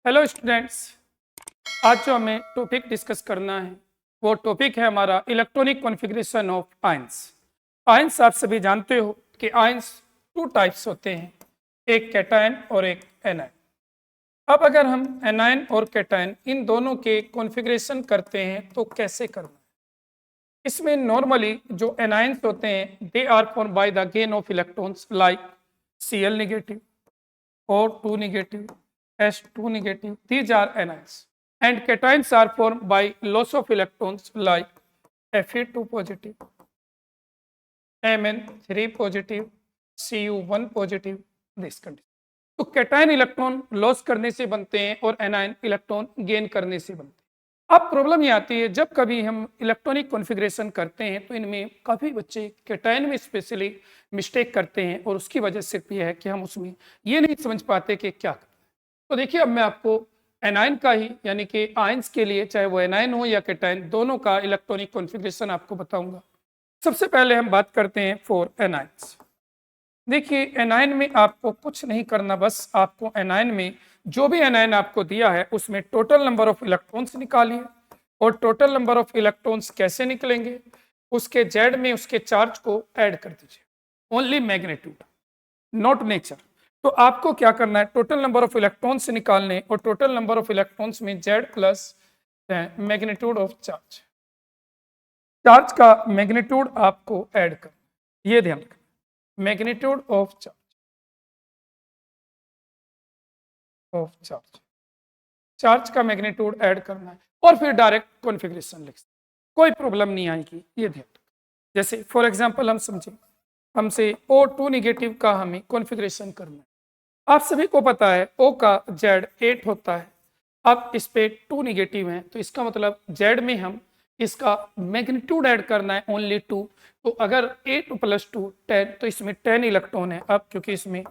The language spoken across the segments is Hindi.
Hello students. आज जो हमें टॉपिक डिस्कस करना है वो टॉपिक है हमारा electronic configuration of ions. Ions आप सभी जानते हो कि आयंस टू टाइप्स होते हैं, एक कैटायन और एक एनायन। अब अगर हम एनायन और कैटायन इन दोनों के कॉन्फ़िगरेशन करते हैं तो कैसे करना है? इसमें नॉर्मली जो एनायंस होते हैं they are formed by the gain of electrons like Cl negative, O2 negative, S2 negative. These are anions. And cations are formed by loss of electrons like Fe2 positive, Mn3 positive, Cu1 positive. This condition. तो कैटायन इलेक्ट्रॉन लॉस करने से बनते हैं और एनायन इलेक्ट्रॉन गेन करने से बनते हैं। अब प्रॉब्लम ये आती है जब कभी हम इलेक्ट्रॉनिक कॉन्फ़िगरेशन करते हैं तो इनमें काफ़ी बच्चे कैटायन में स्पेशली मिस्टेक करते हैं और उसकी वजह सिर्फ ये है कि हम उसमें ये नहीं समझ पाते कि क्या करना है। तो देखिए अब मैं आपको एनायन का ही यानी कि आयंस के लिए चाहे वो एनायन हो या कैटायन दोनों का इलेक्ट्रॉनिक कॉन्फ़िगरेशन आपको बताऊंगा। सबसे पहले हम बात करते हैं फॉर एनायंस। देखिए एनायन में आपको कुछ नहीं करना, बस आपको एनायन में जो भी एनायन आपको दिया है उसमें टोटल नंबर ऑफ इलेक्ट्रॉन्स निकालिए। और टोटल नंबर ऑफ इलेक्ट्रॉन्स कैसे निकलेंगे? उसके जेड में उसके चार्ज को ऐड कर दीजिए। Only magnitude not nature. तो आपको क्या करना है, टोटल नंबर ऑफ इलेक्ट्रॉन्स निकालने और टोटल नंबर ऑफ इलेक्ट्रॉन्स में Z plus magnitude of charge, charge का मैग्नीट्यूड आपको ऐड करना, ये ध्यान रखना। मैग्नीट्यूड ऑफ चार्ज, चार्ज का मैग्नीट्यूड ऐड करना है और फिर डायरेक्ट कॉन्फ़िगरेशन लिख सकते, कोई प्रॉब्लम नहीं आएगी, ये ध्यान रखना। जैसे फॉर एग्जांपल हम समझें, हमसे O2 नेगेटिव का हमें कॉन्फ़िगरेशन करना है। आप सभी को पता है O का जेड 8 होता है। अब इस पे 2 नेगेटिव है तो इसका मतलब जेड में हम इसका मैग्नीट्यूड ऐड करना है ओनली 2। तो अगर 8 + 2 10 तो इसमें 10 इलेक्ट्रॉन है। अब क्योंकि इसमें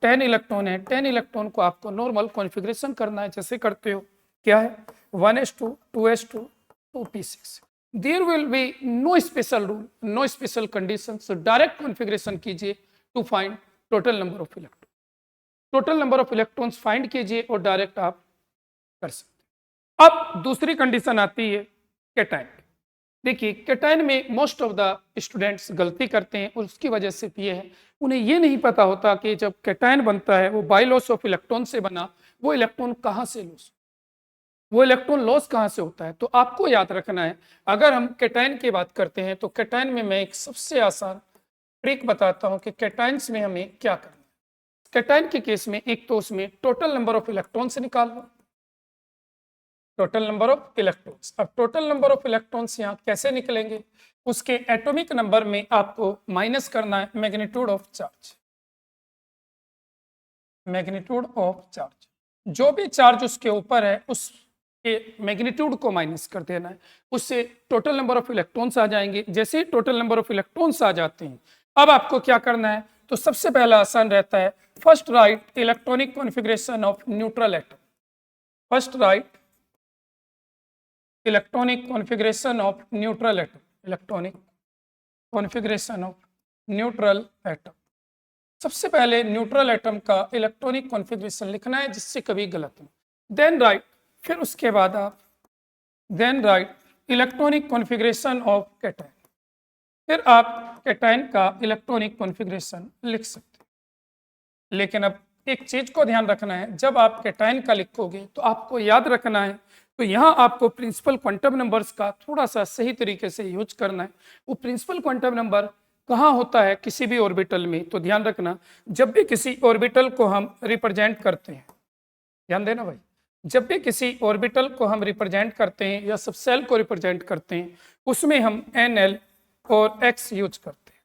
10 इलेक्ट्रॉन है, 10 इलेक्ट्रॉन को आपको नॉर्मल कॉन्फ़िगरेशन करना है जैसे करते हो। क्या है 1s2 2s2 2p6। There will be no special rule, no special condition, so direct configuration कीजिए to find total number of electron. Total number of electrons find कीजिए और डायरेक्ट आप कर सकते हैं। अब दूसरी कंडीशन आती है कैटायन। देखिए कैटायन में मोस्ट ऑफ द स्टूडेंट्स गलती करते हैं और उसकी वजह से ये है, उन्हें ये नहीं पता होता कि जब कैटायन बनता है वो बाय लॉस ऑफ इलेक्ट्रॉन से बना, वो इलेक्ट्रॉन कहाँ से लॉस, वो इलेक्ट्रॉन लॉस कहाँ से होता है। तो आपको याद रखना है, अगर हम कैटायन की बात करते हैं तो कैटायन में मैं एक सबसे आसान ट्रिक बताता हूँ कि कैटायंस में हमें क्या करना है। कैटायन के केस में एक तो उसमें टोटल नंबर ऑफ इलेक्ट्रॉन से निकाल लो, टोटल नंबर ऑफ इलेक्ट्रॉन्स। अब टोटल नंबर ऑफ इलेक्ट्रॉन्स यहाँ कैसे निकलेंगे, उसके एटॉमिक नंबर में आपको माइनस करना है magnitude of charge. Magnitude of charge, जो भी चार्ज उसके ऊपर है उसके मैग्नीट्यूड को माइनस कर देना है, उससे टोटल नंबर ऑफ इलेक्ट्रॉन्स आ जाएंगे। जैसे ही टोटल नंबर ऑफ इलेक्ट्रॉन्स आ जाते हैं, अब आपको क्या करना है, तो सबसे पहला आसान रहता है, first right electronic configuration of neutral atom. First right electronic configuration of neutral atom, electronic configuration of neutral atom. सबसे पहले न्यूट्रल एटम का इलेक्ट्रॉनिक कॉन्फ़िगरेशन लिखना है जिससे कभी गलत नहीं। देन राइट, फिर उसके बाद आप then write electronic configuration of cation, फिर आप कैटायन का इलेक्ट्रॉनिक कॉन्फ़िगरेशन लिख सकते हैं। लेकिन अब एक चीज को ध्यान रखना है, जब आप कैटायन का लिखोगे तो आपको याद रखना है, तो यहाँ आपको प्रिंसिपल क्वांटम नंबर्स का थोड़ा सा सही तरीके से यूज करना है। वो प्रिंसिपल क्वांटम नंबर कहाँ होता है, किसी भी ऑर्बिटल में। तो ध्यान रखना, जब भी किसी ऑर्बिटल को हम रिप्रेजेंट करते हैं, ध्यान देना भाई, जब भी किसी ऑर्बिटल को हम रिप्रेजेंट करते हैं या सबसेल को रिप्रेजेंट करते हैं, उसमें हम NL और X यूज करते हैं।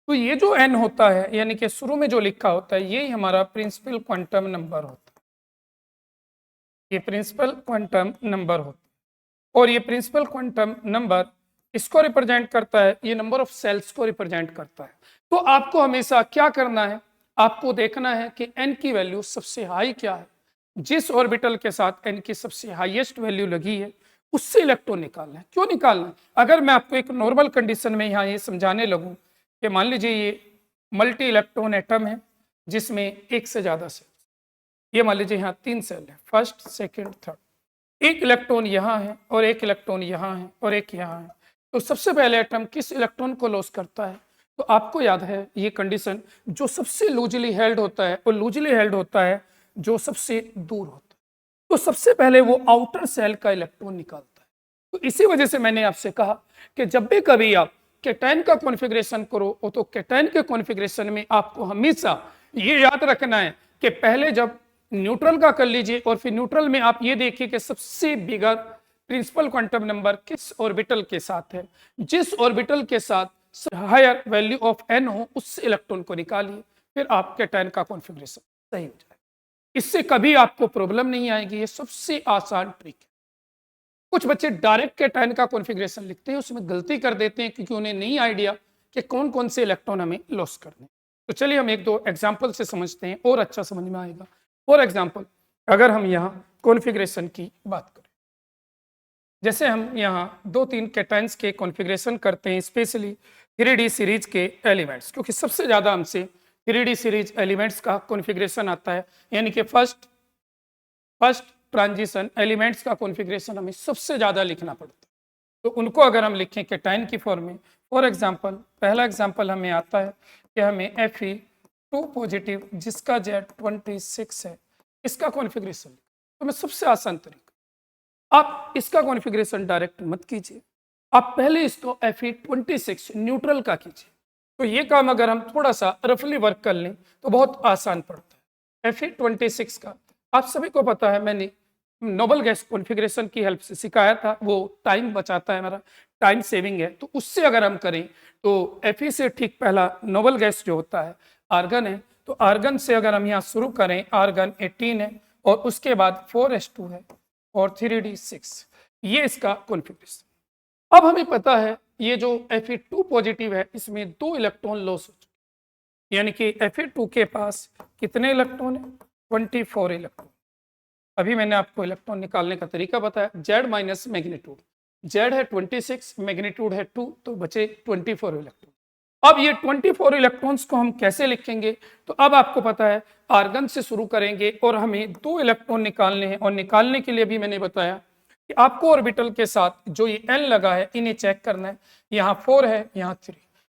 तो ये जो n होता है यानी कि शुरू में जो लिखा होता है, ये हमारा प्रिंसिपल क्वांटम नंबर होता है। ये प्रिंसिपल क्वांटम नंबर होता है और ये प्रिंसिपल क्वांटम नंबर इसको रिप्रेजेंट करता है, ये नंबर ऑफ सेल्स को रिप्रेजेंट करता है। तो आपको हमेशा क्या करना है, आपको देखना है कि n की वैल्यू सबसे हाई क्या है, जिस ऑर्बिटल के साथ n की सबसे हाईएस्ट वैल्यू लगी है उससे इलेक्ट्रॉन निकालना है। क्यों निकालना है, अगर मैं आपको एक नॉर्मल कंडीशन में यहाँ ये समझाने लगूँ कि मान लीजिए ये मल्टी इलेक्ट्रॉन एटम है जिसमें एक से ज़्यादा सेल्स, ये मान लीजिए यहाँ 3 सेल है, फर्स्ट सेकंड थर्ड, एक इलेक्ट्रॉन यहाँ है और एक इलेक्ट्रॉन यहाँ है और एक यहाँ है। तो सबसे पहले एटम किस इलेक्ट्रॉन को लॉस करता है? तो आपको याद है ये कंडीशन, जो सबसे लूजली हेल्ड होता है और लूजली हेल्ड होता है जो सबसे दूर होता है, तो सबसे पहले वो आउटर सेल का इलेक्ट्रॉन निकालता है। तो इसी वजह से मैंने आपसे कहा कि जब भी कभी आप केटाइन का कॉन्फ़िगरेशन करो तो केटाइन के कॉन्फ़िगरेशन में आपको हमेशा ये याद रखना है कि पहले जब न्यूट्रल का कर लीजिए और फिर न्यूट्रल में आप ये देखिए कि सबसे बिगर प्रिंसिपल क्वांटम नंबर किस ऑर्बिटल के साथ है। जिस ऑर्बिटल के साथ हायर वैल्यू ऑफ n हो उस इलेक्ट्रॉन को निकालिए, फिर आप केटाइन का कॉन्फ़िगरेशन सही हो जाएगा। इससे कभी आपको प्रॉब्लम नहीं आएगी। ये सबसे आसान ट्रिक है। कुछ बच्चे डायरेक्ट केटाइन का कॉन्फ़िगरेशन लिखते हैं, उसमें गलती कर देते हैं क्योंकि उन्हें नहीं आइडिया कि कौन कौन से इलेक्ट्रॉन हमें लॉस करने। तो चलिए हम एक दो एग्जाम्पल से समझते हैं और अच्छा समझ में आएगा। फॉर एग्जाम्पल, अगर हम यहाँ कॉन्फ़िगरेशन की बात करें, जैसे हम यहाँ 2-3 केटाइंस के कॉन्फ़िगरेशन करते हैं, स्पेशली 3D सीरीज के एलिमेंट्स, क्योंकि सबसे ज़्यादा हमसे 3D सीरीज एलिमेंट्स का कॉन्फ़िगरेशन आता है, यानी कि फर्स्ट ट्रांजिशन एलिमेंट्स का कॉन्फ़िगरेशन हमें सबसे ज़्यादा लिखना पड़ता है। तो उनको अगर हम लिखें केटाइन की फॉर्म में, फॉर एग्जाम्पल पहला एग्जाम्पल हमें आता है कि हमें Fe2 पॉजिटिव जिसका Z26 है, इसका कॉन्फ़िगरेशन। तो मैं सबसे आसान तरीका, आप इसका कॉन्फ़िगरेशन डायरेक्ट मत कीजिए, आप पहले इसको Fe26 न्यूट्रल का कीजिए। तो ये काम अगर हम थोड़ा सा रफली वर्क कर लें तो बहुत आसान पड़ता है। Fe26 का आप सभी को पता है, मैंने नोबल गैस कॉन्फ़िगरेशन की हेल्प से सिखाया था, वो टाइम बचाता है, हमारा टाइम सेविंग है। तो उससे अगर हम करें तो Fe से ठीक पहला नोबल गैस जो होता है आर्गन है, तो आर्गन से अगर हम यहाँ शुरू करें, आर्गन 18 है और उसके बाद 4s2 है और 3d6, ये इसका कॉन्फ़िगरेशन। अब हमें पता है ये जो Fe2 पॉजिटिव है इसमें 2 इलेक्ट्रॉन लॉस हो चुके, यानी कि Fe2 के पास कितने इलेक्ट्रॉन है? 24 इलेक्ट्रॉन। अभी मैंने आपको इलेक्ट्रॉन निकालने का तरीका बताया, Z माइनस मैग्नीट्यूड, Z है 26, मैग्नीट्यूड है 2, तो बचे 24 इलेक्ट्रॉन। अब ये 24 इलेक्ट्रॉन्स को हम कैसे लिखेंगे? तो अब आपको पता है आर्गन से शुरू करेंगे और हमें 2 इलेक्ट्रॉन निकालने हैं, और निकालने के लिए भी मैंने बताया कि आपको ऑर्बिटल के साथ जो ये N लगा है इन्हें चेक करना है। यहाँ 4 है, यहाँ 3।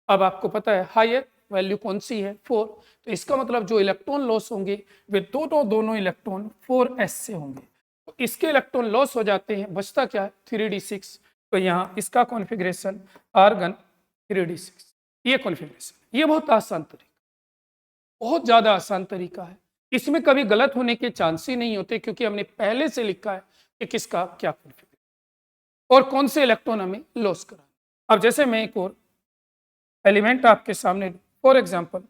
अब आपको पता है हायर वैल्यू कौन सी है? 4। तो इसका मतलब जो इलेक्ट्रॉन लॉस होंगे वे दोनों इलेक्ट्रॉन 4s से होंगे। तो इसके इलेक्ट्रॉन लॉस हो जाते हैं, बचता क्या है? 3d6। तो यहाँ इसका कॉन्फ़िगरेशन आर्गन 3d6, ये कॉन्फ़िगरेशन। ये बहुत आसान तरीका, बहुत ज़्यादा आसान तरीका है। इसमें कभी गलत होने के चांस ही नहीं होते क्योंकि हमने पहले से लिखा है कि किसका क्या कॉन्फ़िगरेशन और कौन से इलेक्ट्रॉन हमें लॉस कराना। अब जैसे मैं एक और एलिमेंट आपके सामने, फॉर एग्जाम्पल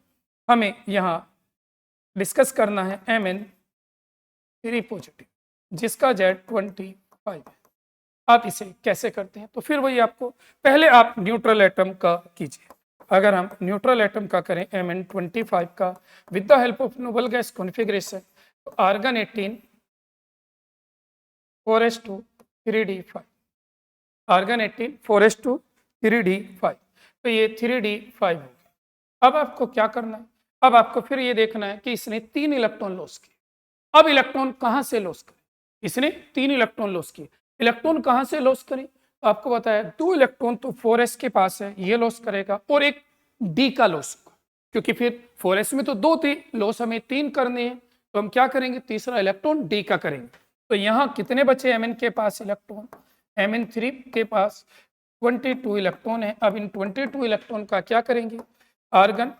हमें यहाँ डिस्कस करना है Mn3 पॉजिटिव जिसका Z25 है। आप इसे कैसे करते हैं? तो फिर वही आपको, पहले आप न्यूट्रल एटम का कीजिए। अगर हम न्यूट्रल एटम का करें Mn25 का with the help of noble gas configuration, तो argon 18 4s2 3d5, argon 18 4s2 3d5, तो ये 3d5 हो गया। अब आपको क्या करना है? अब आपको फिर ये देखना है कि इसने 3 इलेक्ट्रॉन लॉस किए। अब इलेक्ट्रॉन कहाँ से लॉस करे? इसने 3 इलेक्ट्रॉन लॉस किए। इलेक्ट्रॉन कहाँ से लॉस करे? आपको बताया 2 इलेक्ट्रॉन तो 4s के पास है, ये लॉस करेगा, और एक d का लॉस होगा, क्योंकि फिर 4s में तो 2 थे, लॉस हमें 3 करने हैं, तो हम क्या करेंगे? तीसरा इलेक्ट्रॉन d का करेंगे। तो यहाँ कितने बचे Mn के पास इलेक्ट्रॉन? Mn3 के पास 22 इलेक्ट्रॉन है। अब इन 22 इलेक्ट्रॉन का क्या करेंगे? आर्गन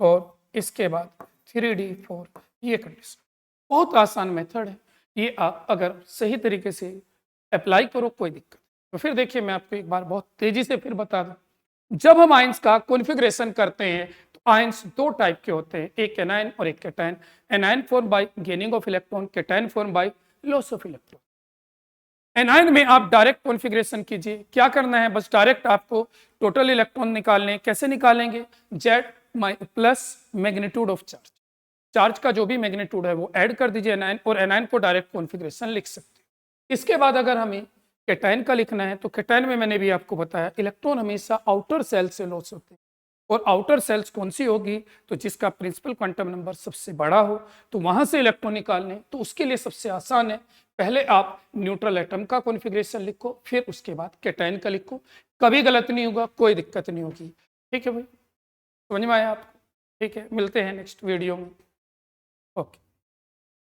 और इसके बाद 3d4, ये कंडीशन। बहुत आसान मेथड है ये, आप अगर सही तरीके से अप्लाई करो कोई दिक्कत। तो फिर देखिए मैं आपको एक बार बहुत तेजी से फिर बता दूं, जब हम आयंस का कॉन्फ़िगरेशन करते हैं तो आयंस 2 टाइप के होते हैं, एक एनायन और एक cation. Anion form by gaining of electron, cation form by loss of electron. Anion में आप डायरेक्ट कॉन्फ़िगरेशन कीजिए, क्या करना है? बस डायरेक्ट आपको टोटल इलेक्ट्रॉन निकालने। कैसे निकालेंगे? Z plus magnitude of charge, charge का जो भी मैग्नीट्यूड है वो ऐड कर दीजिए एनायन, और एनायन को डायरेक्ट कॉन्फ़िगरेशन लिख सकते हैं। इसके बाद अगर हमें कैटायन का लिखना है तो कैटायन में मैंने भी आपको बताया इलेक्ट्रॉन हमेशा आउटर सेल से लॉस होते हैं, और आउटर सेल्स कौन सी होगी, तो जिसका प्रिंसिपल क्वांटम नंबर सबसे बड़ा हो, तो वहां से इलेक्ट्रॉन निकालने, तो उसके लिए सबसे आसान है, पहले आप न्यूट्रल एटम का कॉन्फ़िगरेशन लिखो, फिर उसके बाद कैटायन का लिखो, कभी गलत नहीं होगा, कोई दिक्कत नहीं होगी। ठीक है भाई, समझ में आया आपको? ठीक है, मिलते हैं नेक्स्ट वीडियो में। ओके।